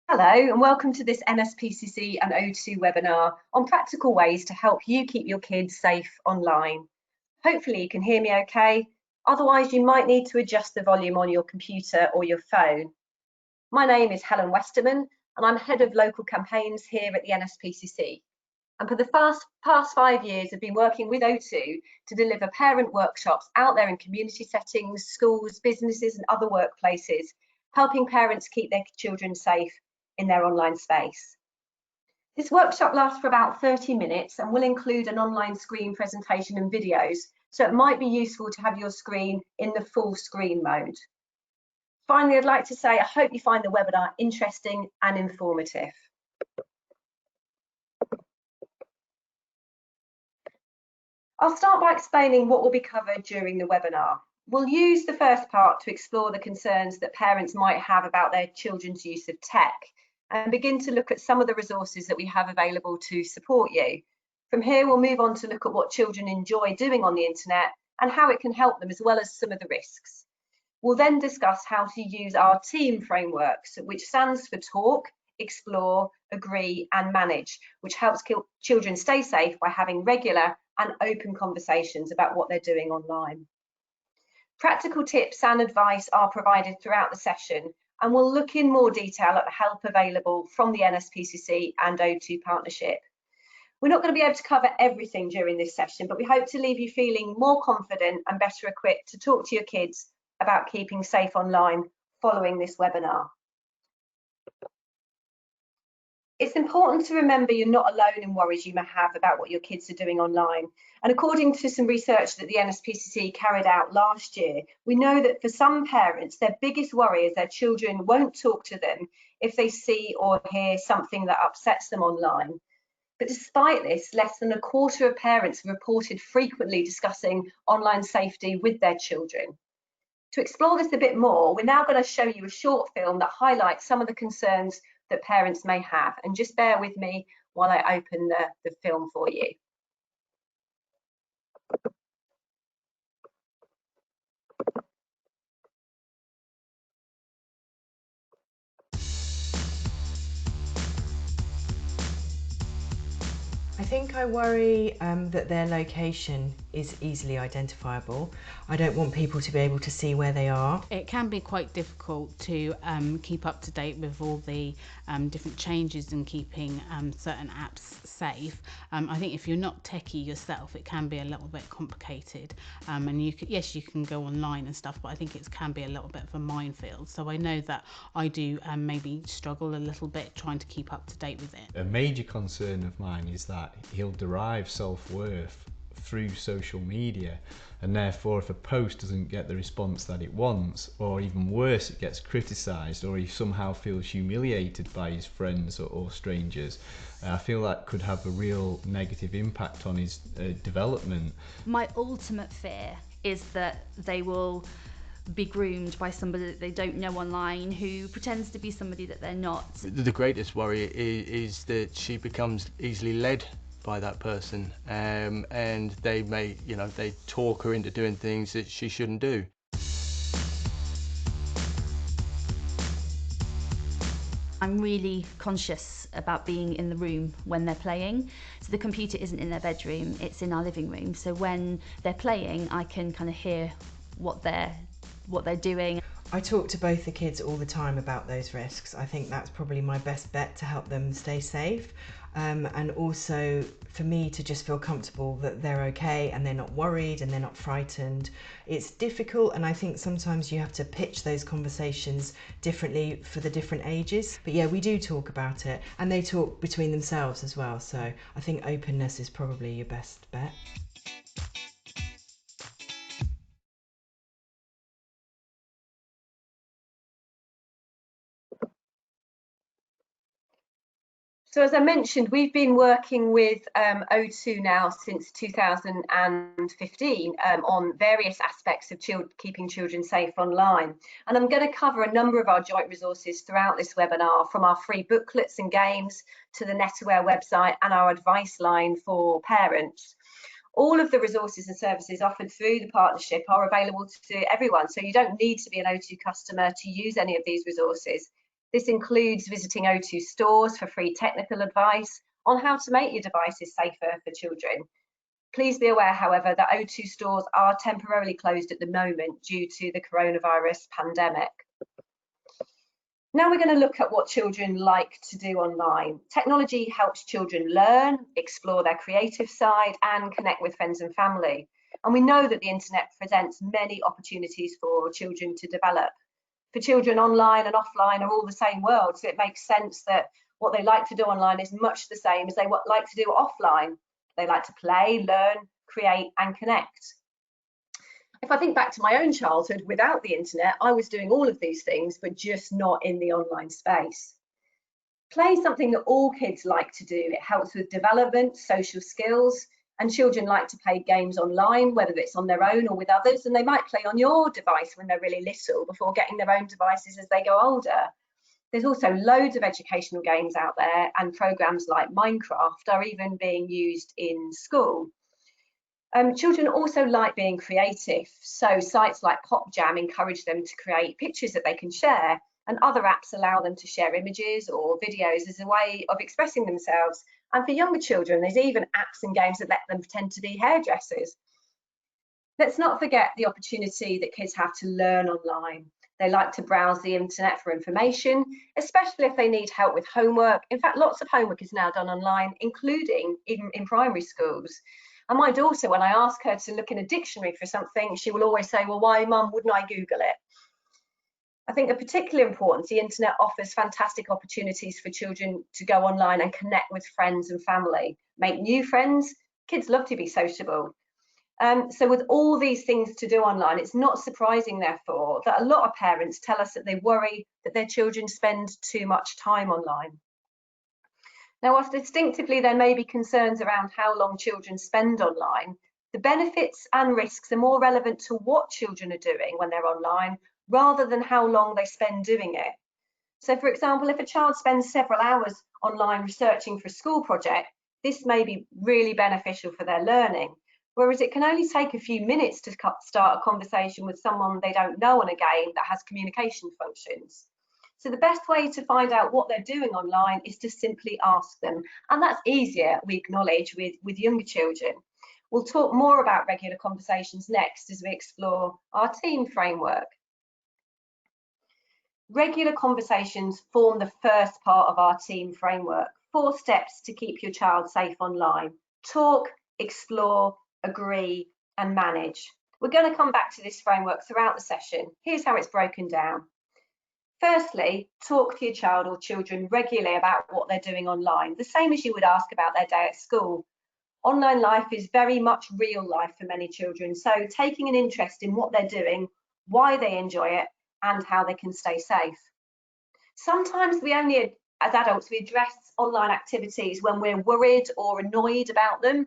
Hello and welcome to this NSPCC and O2 webinar on practical ways to help you keep your kids safe online. Hopefully you can hear me okay, otherwise you might need to adjust the volume on your computer or your phone. My name is Helen Westerman and I'm Head of Local Campaigns here at the NSPCC. And for the past 5 years I've been working with O2 to deliver parent workshops out there in community settings, schools, businesses and other workplaces, helping parents keep their children safe in their online space. This workshop lasts for about 30 minutes and will include an online screen presentation and videos, so it might be useful to have your screen in the full screen mode. Finally, I'd like to say I hope you find the webinar interesting and informative. I'll start by explaining what will be covered during the webinar. We'll use the first part to explore the concerns that parents might have about their children's use of tech and begin to look at some of the resources that we have available to support you. From here, we'll move on to look at what children enjoy doing on the internet and how it can help them, as well as some of the risks. We'll then discuss how to use our team frameworks, which stands for talk, explore, agree and manage, which helps children stay safe by having regular and open conversations about what they're doing online. Practical tips and advice are provided throughout the session, and we'll look in more detail at the help available from the NSPCC and O2 partnership. We're not going to be able to cover everything during this session, but we hope to leave you feeling more confident and better equipped to talk to your kids about keeping safe online following this webinar. It's important to remember you're not alone in worries you may have about what your kids are doing online. And according to some research that the NSPCC carried out last year, we know that for some parents, their biggest worry is their children won't talk to them if they see or hear something that upsets them online. But despite this, less than a quarter of parents reported frequently discussing online safety with their children. To explore this a bit more, we're now going to show you a short film that highlights some of the concerns that parents may have, and just bear with me while I open the film for you. I think I worry that their location is easily identifiable. I don't want people to be able to see where they are. It can be quite difficult to keep up to date with all the different changes in keeping certain apps safe. I think if you're not techie yourself, it can be a little bit complicated. And yes, you can go online and stuff, but I think it can be a little bit of a minefield. So I know that I do maybe struggle a little bit trying to keep up to date with it. A major concern of mine is that he'll derive self-worth through social media, and therefore if a post doesn't get the response that it wants, or even worse, it gets criticised, or he somehow feels humiliated by his friends or strangers, I feel that could have a real negative impact on his development. My ultimate fear is that they will be groomed by somebody that they don't know online who pretends to be somebody that they're not. The greatest worry is that she becomes easily led by that person, and they may, they talk her into doing things that she shouldn't do. I'm really conscious about being in the room when they're playing. So the computer isn't in their bedroom, it's in our living room. So when they're playing, I can kind of hear what they're doing. I talk to both the kids all the time about those risks. I think that's probably my best bet to help them stay safe. And also for me to just feel comfortable that they're okay and they're not worried and they're not frightened. It's difficult, and I think sometimes you have to pitch those conversations differently for the different ages. But yeah, we do talk about it, and they talk between themselves as well. So I think openness is probably your best bet. So as I mentioned, we've been working with O2 now since 2015 on various aspects of keeping children safe online. And I'm going to cover a number of our joint resources throughout this webinar, from our free booklets and games to the NetAware website and our advice line for parents. All of the resources and services offered through the partnership are available to everyone, so you don't need to be an O2 customer to use any of these resources. This includes visiting O2 stores for free technical advice on how to make your devices safer for children. Please be aware, however, that O2 stores are temporarily closed at the moment due to the coronavirus pandemic. Now we're going to look at what children like to do online. Technology helps children learn, explore their creative side, and connect with friends and family. And we know that the internet presents many opportunities for children to develop. For children, online and offline are all the same world, so it makes sense that what they like to do online is much the same as they like to do offline. They like to play, learn, create, and connect. If I think back to my own childhood, without the internet, I was doing all of these things, but just not in the online space. Play is something that all kids like to do. It helps with development, social skills, and children like to play games online, whether it's on their own or with others, and they might play on your device when they're really little before getting their own devices as they go older. There's also loads of educational games out there, and programs like Minecraft are even being used in school. Children also like being creative, so sites like PopJam encourage them to create pictures that they can share, and other apps allow them to share images or videos as a way of expressing themselves. And for younger children, there's even apps and games that let them pretend to be hairdressers. Let's not forget the opportunity that kids have to learn online. They like to browse the internet for information, especially if they need help with homework. In fact, lots of homework is now done online, including even in primary schools. And my daughter, when I ask her to look in a dictionary for something, she will always say, well, why, Mum, wouldn't I Google it? I think of particular importance, the internet offers fantastic opportunities for children to go online and connect with friends and family, make new friends. Kids love to be sociable. So with all these things to do online, it's not surprising, therefore, that a lot of parents tell us that they worry that their children spend too much time online. Now, whilst distinctively there may be concerns around how long children spend online, the benefits and risks are more relevant to what children are doing when they're online rather than how long they spend doing it. So, for example, if a child spends several hours online researching for a school project, this may be really beneficial for their learning, whereas it can only take a few minutes to start a conversation with someone they don't know on a game that has communication functions. So the best way to find out what they're doing online is to simply ask them. And that's easier, we acknowledge, with younger children. We'll talk more about regular conversations next as we explore our team framework. Regular conversations form the first part of our team framework. 4 steps to keep your child safe online: talk, explore, agree, and manage. We're going to come back to this framework throughout the session. Here's how it's broken down. Firstly, talk to your child or children regularly about what they're doing online, the same as you would ask about their day at school. Online life is very much real life for many children, so taking an interest in what they're doing, why they enjoy it, and how they can stay safe. Sometimes as adults, we address online activities when we're worried or annoyed about them,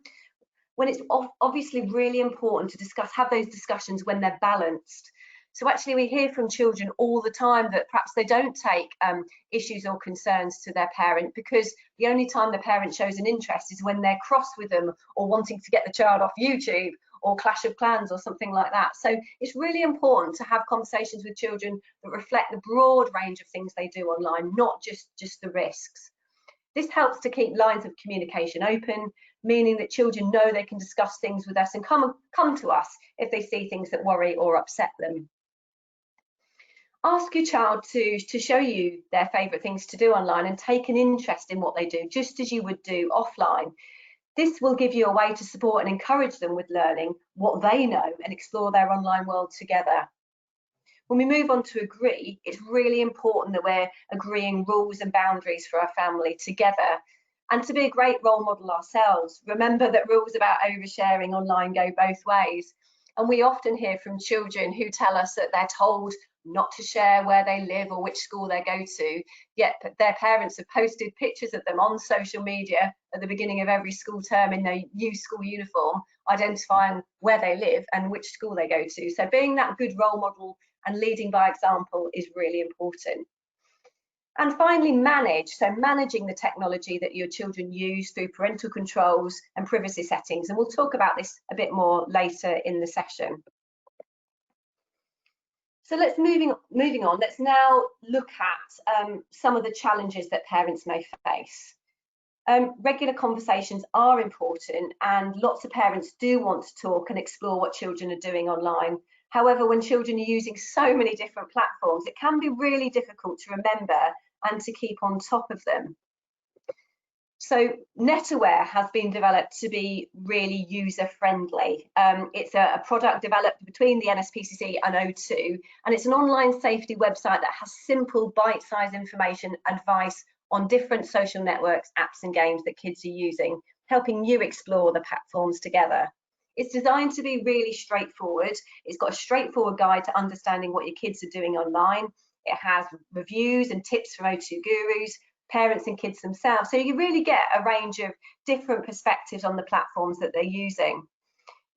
when it's obviously really important to have those discussions when they're balanced. So actually we hear from children all the time that perhaps they don't take issues or concerns to their parent because the only time the parent shows an interest is when they're cross with them or wanting to get the child off YouTube or Clash of Clans or something like that. So it's really important to have conversations with children that reflect the broad range of things they do online, not just the risks. This helps to keep lines of communication open, meaning that children know they can discuss things with us and come to us if they see things that worry or upset them. Ask your child to show you their favourite things to do online and take an interest in what they do, just as you would do offline. This will give you a way to support and encourage them with learning what they know and explore their online world together. When we move on to agree, it's really important that we're agreeing rules and boundaries for our family together and to be a great role model ourselves. Remember that rules about oversharing online go both ways. And we often hear from children who tell us that they're told not to share where they live or which school they go to, yet their parents have posted pictures of them on social media at the beginning of every school term in their new school uniform, identifying where they live and which school they go to. So being that good role model and leading by example is really important. And finally, manage. So managing the technology that your children use through parental controls and privacy settings. And we'll talk about this a bit more later in the session. So let's moving on. Let's now look at some of the challenges that parents may face. Regular conversations are important, and lots of parents do want to talk and explore what children are doing online. However, when children are using so many different platforms, it can be really difficult to remember and to keep on top of them. So NetAware has been developed to be really user-friendly. It's a product developed between the NSPCC and O2, and it's an online safety website that has simple, bite-sized information, advice on different social networks, apps and games that kids are using, helping you explore the platforms together. It's designed to be really straightforward. It's got a straightforward guide to understanding what your kids are doing online. It has reviews and tips from O2 gurus, parents and kids themselves. So you really get a range of different perspectives on the platforms that they're using.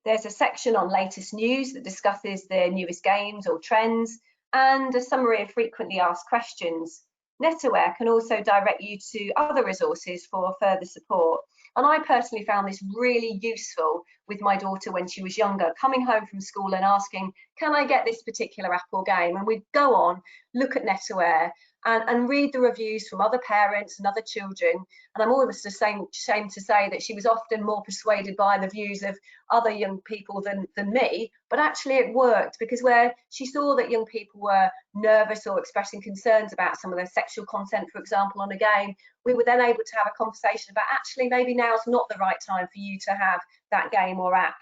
There's a section on latest news that discusses the newest games or trends, and a summary of frequently asked questions. NetAware can also direct you to other resources for further support. And I personally found this really useful with my daughter when she was younger, coming home from school and asking, can I get this particular app or game? And we'd go on, look at NetAware and read the reviews from other parents and other children. And I'm almost ashamed to say that she was often more persuaded by the views of other young people than me, but actually it worked, because where she saw that young people were nervous or expressing concerns about some of their sexual content, for example, on a game, we were then able to have a conversation about actually maybe now's not the right time for you to have that game or app.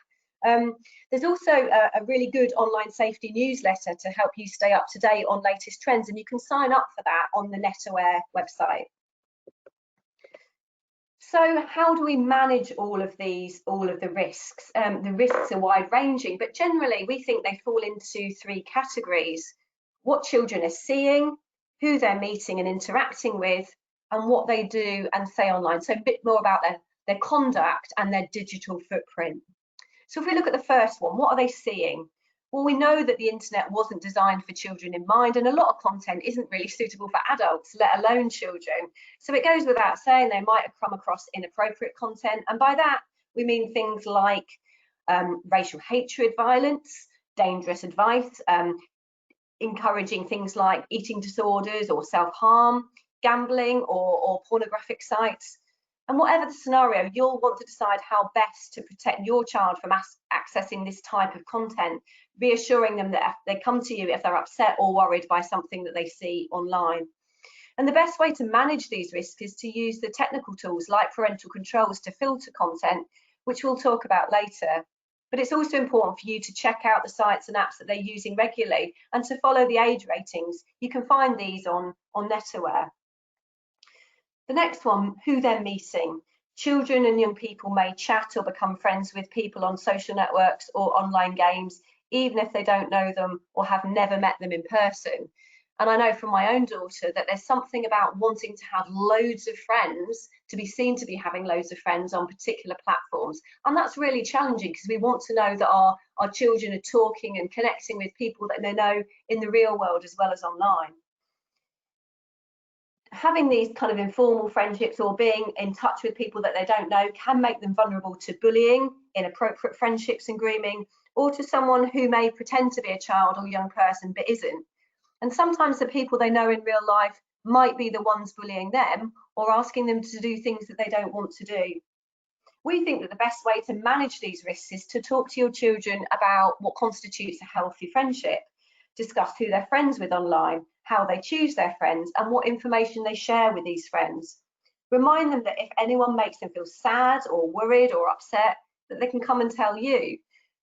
There's also a really good online safety newsletter to help you stay up to date on latest trends, and you can sign up for that on the NetAware website. So how do we manage all of the risks? The risks are wide ranging, but generally we think they fall into three categories: what children are seeing, who they're meeting and interacting with, and what they do and say online. So a bit more about their conduct and their digital footprint. So if we look at the first one, what are they seeing? Well, we know that the internet wasn't designed for children in mind, and a lot of content isn't really suitable for adults, let alone children. So it goes without saying they might have come across inappropriate content, and by that we mean things like racial hatred, violence, dangerous advice, encouraging things like eating disorders or self-harm, gambling or pornographic sites. And whatever the scenario, you'll want to decide how best to protect your child from accessing this type of content, reassuring them that if they come to you if they're upset or worried by something that they see online. And the best way to manage these risks is to use the technical tools like parental controls to filter content, which we'll talk about later. But it's also important for you to check out the sites and apps that they're using regularly and to follow the age ratings. You can find these on NetAware. The next one, who they're meeting. Children and young people may chat or become friends with people on social networks or online games, even if they don't know them or have never met them in person. And I know from my own daughter that there's something about wanting to have loads of friends, to be seen to be having loads of friends on particular platforms. And that's really challenging because we want to know that our children are talking and connecting with people that they know in the real world as well as online. Having these kind of informal friendships or being in touch with people that they don't know can make them vulnerable to bullying, inappropriate friendships and grooming, or to someone who may pretend to be a child or young person but isn't. And sometimes the people they know in real life might be the ones bullying them or asking them to do things that they don't want to do. We think that the best way to manage these risks is to talk to your children about what constitutes a healthy friendship, discuss who they're friends with online, how they choose their friends, and what information they share with these friends. Remind them that if anyone makes them feel sad or worried or upset, that they can come and tell you.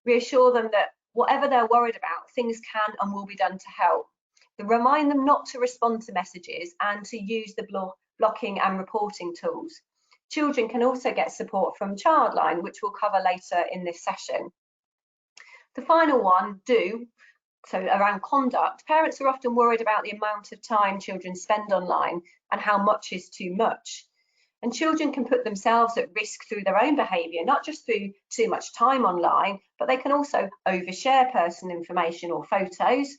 Reassure them that whatever they're worried about, things can and will be done to help. Remind them not to respond to messages and to use the blocking and reporting tools. Children can also get support from Childline, which we'll cover later in this session. The final one, do. So around conduct, parents are often worried about the amount of time children spend online and how much is too much. And children can put themselves at risk through their own behaviour, not just through too much time online, but they can also overshare personal information or photos,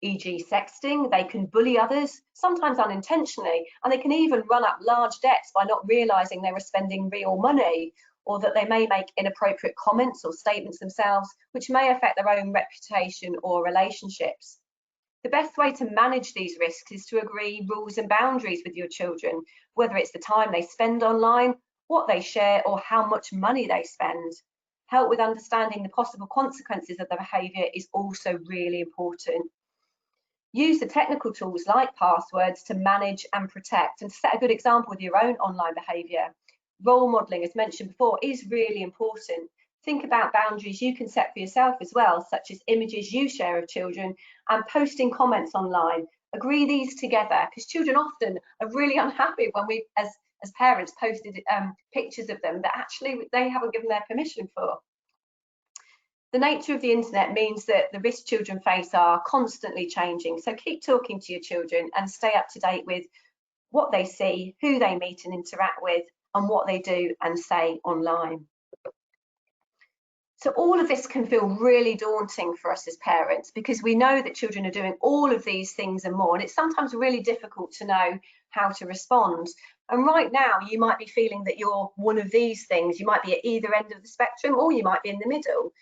e.g. sexting. They can bully others, sometimes unintentionally, and they can even run up large debts by not realising they were spending real money, or that they may make inappropriate comments or statements themselves, which may affect their own reputation or relationships. The best way to manage these risks is to agree rules and boundaries with your children, whether it's the time they spend online, what they share, or how much money they spend. Help with understanding the possible consequences of their behaviour is also really important. Use the technical tools like passwords to manage and protect, and to set a good example with your own online behaviour. Role modelling, as mentioned before, is really important. Think about boundaries you can set for yourself as well, such as images you share of children and posting comments online. Agree these together, because children often are really unhappy when we, as parents, posted pictures of them that actually they haven't given their permission for. The nature of the internet means that the risks children face are constantly changing, so keep talking to your children and stay up to date with what they see, who they meet and interact with, and what they do and say online. So all of this can feel really daunting for us as parents, because we know that children are doing all of these things and more, and it's sometimes really difficult to know how to respond. And right now you might be feeling that you're one of these things. You might be at either end of the spectrum, or you might be in the middle.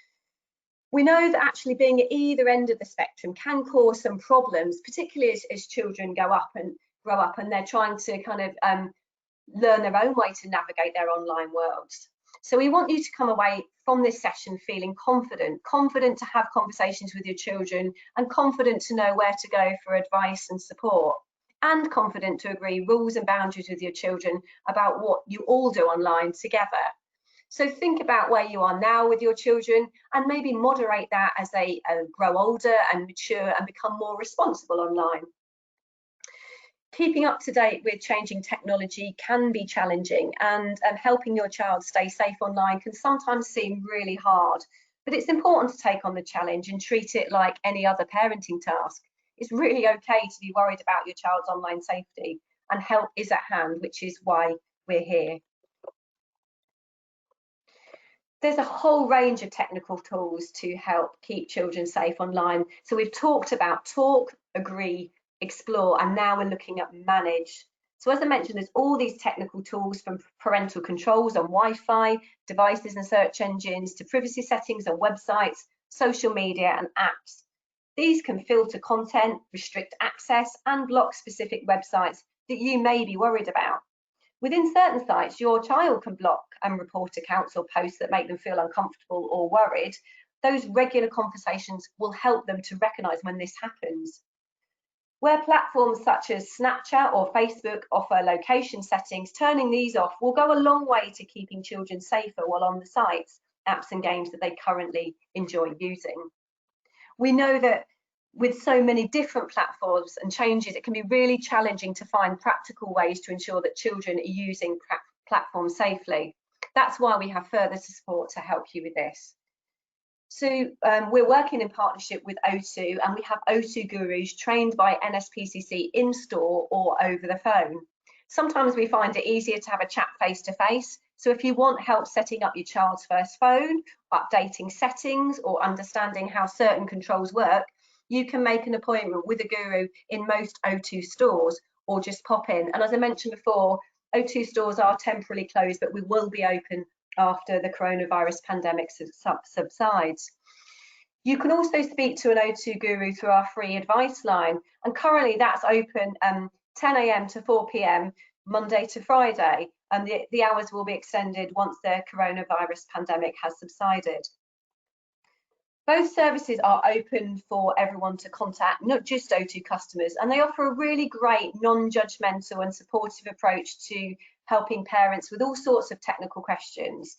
We know that actually being at either end of the spectrum can cause some problems, particularly as children grow up and they're trying to kind of learn their own way to navigate their online worlds. So we want you to come away from this session feeling confident to have conversations with your children, and confident to know where to go for advice and support, and confident to agree rules and boundaries with your children about what you all do online together. So think about where you are now with your children, and maybe moderate that as they grow older and mature and become more responsible online. Keeping up to date with changing technology can be challenging, and helping your child stay safe online can sometimes seem really hard, but it's important to take on the challenge and treat it like any other parenting task. It's really okay to be worried about your child's online safety, and help is at hand, which is why we're here. There's a whole range of technical tools to help keep children safe online. So we've talked about talk, agree, explore, and now we're looking at manage. So as I mentioned, there's all these technical tools, from parental controls on Wi-Fi, devices and search engines, to privacy settings on websites, social media and apps. These can filter content, restrict access, and block specific websites that you may be worried about. Within certain sites, your child can block and report accounts or posts that make them feel uncomfortable or worried. Those regular conversations will help them to recognise when this happens. Where platforms such as Snapchat or Facebook offer location settings, turning these off will go a long way to keeping children safer while on the sites, apps and games that they currently enjoy using. We know that with so many different platforms and changes, it can be really challenging to find practical ways to ensure that children are using platforms safely. That's why we have further support to help you with this. So we're working in partnership with O2, and we have O2 gurus trained by NSPCC in store or over the phone. Sometimes we find it easier to have a chat face-to-face. So if you want help setting up your child's first phone, updating settings, or understanding how certain controls work, you can make an appointment with a guru in most O2 stores, or just pop in. And as I mentioned before, O2 stores are temporarily closed, but we will be open after the coronavirus pandemic subsides. You can also speak to an O2 guru through our free advice line, and currently that's open 10 AM to 4 PM Monday to Friday, and the hours will be extended once the coronavirus pandemic has subsided. Both services are open for everyone to contact, not just O2 customers, and they offer a really great non-judgmental and supportive approach to helping parents with all sorts of technical questions.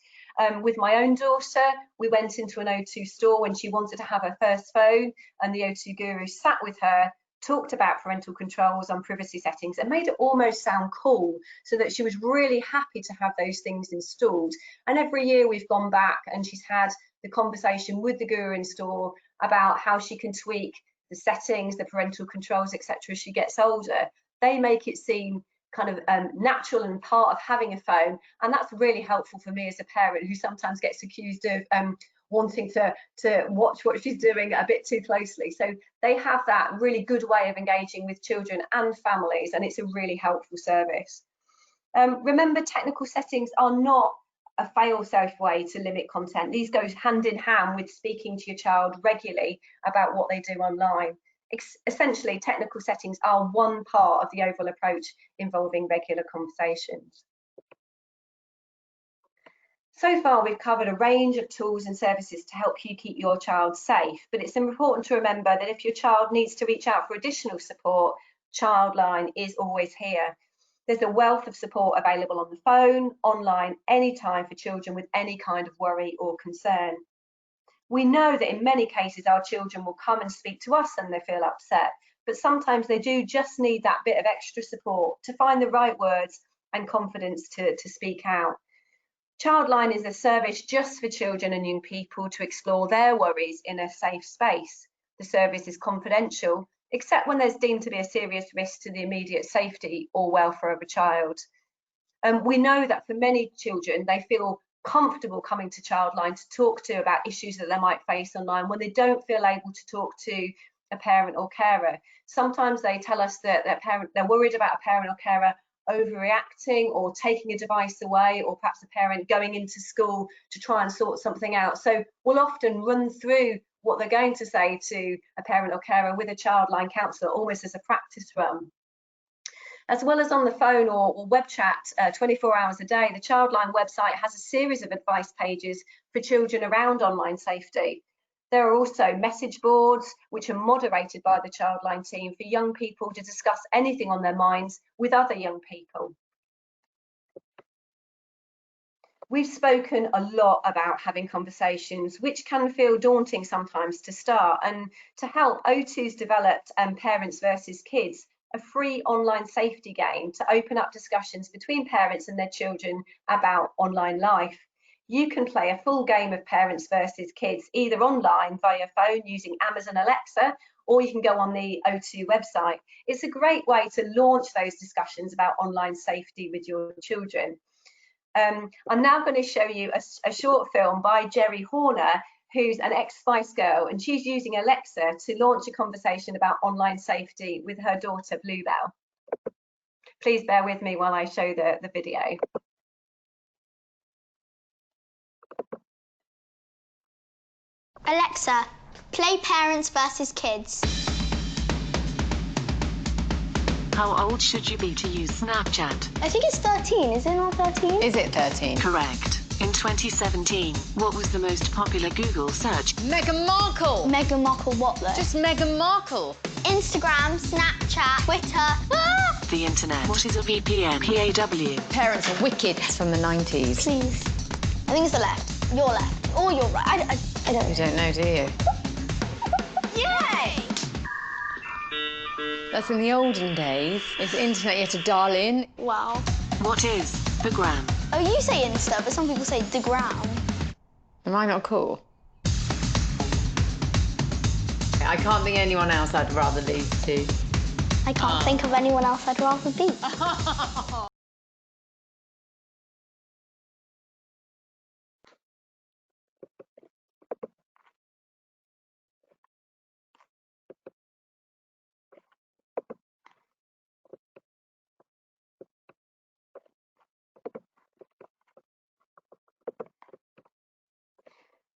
With my own daughter, we went into an O2 store when she wanted to have her first phone, and the O2 guru sat with her, talked about parental controls on privacy settings, and made it almost sound cool, so that she was really happy to have those things installed. And every year we've gone back and she's had the conversation with the guru in store about how she can tweak the settings, the parental controls, etc. as she gets older. They make it seem kind of natural and part of having a phone, and that's really helpful for me as a parent who sometimes gets accused of wanting to watch what she's doing a bit too closely. So they have that really good way of engaging with children and families, and it's a really helpful service. Remember, technical settings are not a fail-safe way to limit content. These go hand in hand with speaking to your child regularly about what they do online. Essentially, technical settings are one part of the overall approach involving regular conversations. So far, we've covered a range of tools and services to help you keep your child safe, but it's important to remember that if your child needs to reach out for additional support, Childline is always here. There's a wealth of support available on the phone, online, anytime for children with any kind of worry or concern. We know that in many cases our children will come and speak to us when they feel upset, but sometimes they do just need that bit of extra support to find the right words and confidence to speak out. Childline is a service just for children and young people to explore their worries in a safe space. The service is confidential, except when there's deemed to be a serious risk to the immediate safety or welfare of a child. We know that for many children, they feel comfortable coming to Childline to talk to about issues that they might face online when they don't feel able to talk to a parent or carer. Sometimes they tell us that they're worried about a parent or carer overreacting or taking a device away, or perhaps a parent going into school to try and sort something out. So we'll often run through what they're going to say to a parent or carer with a Childline counsellor, almost as a practice run. As well as on the phone or web chat 24 hours a day, the Childline website has a series of advice pages for children around online safety. There are also message boards which are moderated by the Childline team for young people to discuss anything on their minds with other young people. We've spoken a lot about having conversations, which can feel daunting sometimes to start, and to help, O2's developed Parents versus Kids, a free online safety game to open up discussions between parents and their children about online life. You can play a full game of Parents versus Kids either online via phone using Amazon Alexa, or you can go on the O2 website. It's a great way to launch those discussions about online safety with your children. I'm now going to show you a short film by Jerry Horner, who's an ex-Spice Girl, and she's using Alexa to launch a conversation about online safety with her daughter Bluebell. Please bear with me while I show the video. Alexa, play Parents versus Kids. How old should you be to use Snapchat? I think it's 13. Is it not 13? Is it 13? Correct. In 2017, what was the most popular Google search? Meghan Markle. Meghan Markle what though? Just Meghan Markle. Instagram, Snapchat, Twitter. Ah! The internet. What is a VPN? PAW. Parents are wicked. It's from the 90s. Please. I think it's the left. Your left. Or your right. I don't know. You don't know, do you? Yay! That's in the olden days. If the internet, you had to dial in. Wow. What is the gram? Oh, you say Insta, but some people say the gram. Am I not cool? I can't think of anyone else I'd rather lose to. I can't think of anyone else I'd rather be.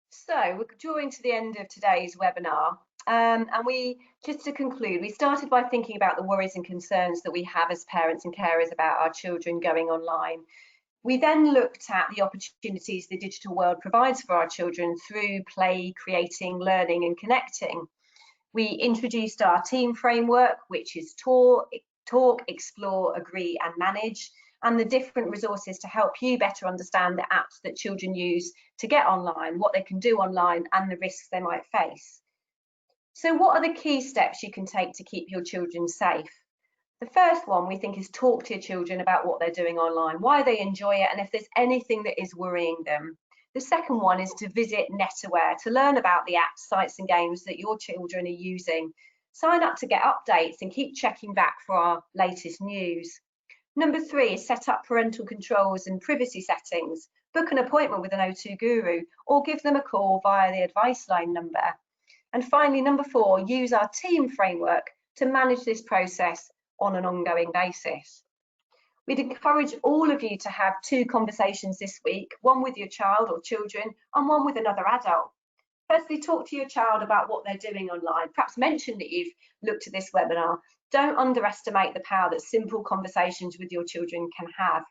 So we're drawing to the end of today's webinar, and just to conclude, we started by thinking about the worries and concerns that we have as parents and carers about our children going online. We then looked at the opportunities the digital world provides for our children through play, creating, learning and connecting. We introduced our team framework, which is talk, explore, agree and manage, and the different resources to help you better understand the apps that children use to get online, what they can do online and the risks they might face. So what are the key steps you can take to keep your children safe? The first one we think is talk to your children about what they're doing online, why they enjoy it and if there's anything that is worrying them. The second one is to visit NetAware to learn about the apps, sites and games that your children are using. Sign up to get updates and keep checking back for our latest news. Number 3 is set up parental controls and privacy settings. Book an appointment with an O2 guru or give them a call via the advice line number. And finally, number 4, use our team framework to manage this process on an ongoing basis. We'd encourage all of you to have 2 conversations this week, one with your child or children and one with another adult. Firstly, talk to your child about what they're doing online. Perhaps mention that you've looked at this webinar. Don't underestimate the power that simple conversations with your children can have.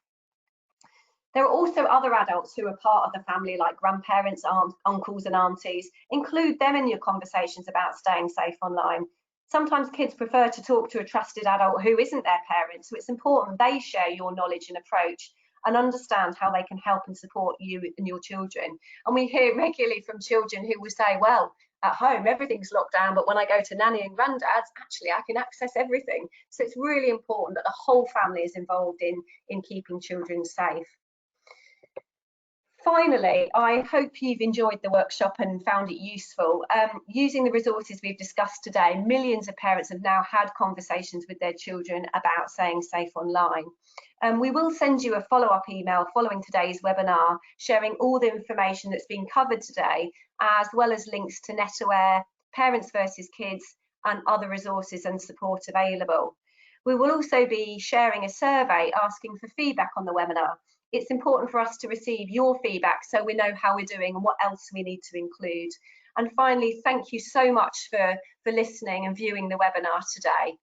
There are also other adults who are part of the family, like grandparents, uncles and aunties. Include them in your conversations about staying safe online. Sometimes kids prefer to talk to a trusted adult who isn't their parent, so it's important they share your knowledge and approach and understand how they can help and support you and your children. And we hear regularly from children who will say, well, at home everything's locked down, but when I go to nanny and granddad's, actually I can access everything. So it's really important that the whole family is involved in keeping children safe. Finally, I hope you've enjoyed the workshop and found it useful. Using the resources we've discussed today, millions of parents have now had conversations with their children about staying safe online. We will send you a follow-up email following today's webinar, sharing all the information that's been covered today, as well as links to NetAware, Parents versus Kids, and other resources and support available. We will also be sharing a survey asking for feedback on the webinar. It's important for us to receive your feedback so we know how we're doing and what else we need to include. And finally, thank you so much for listening and viewing the webinar today.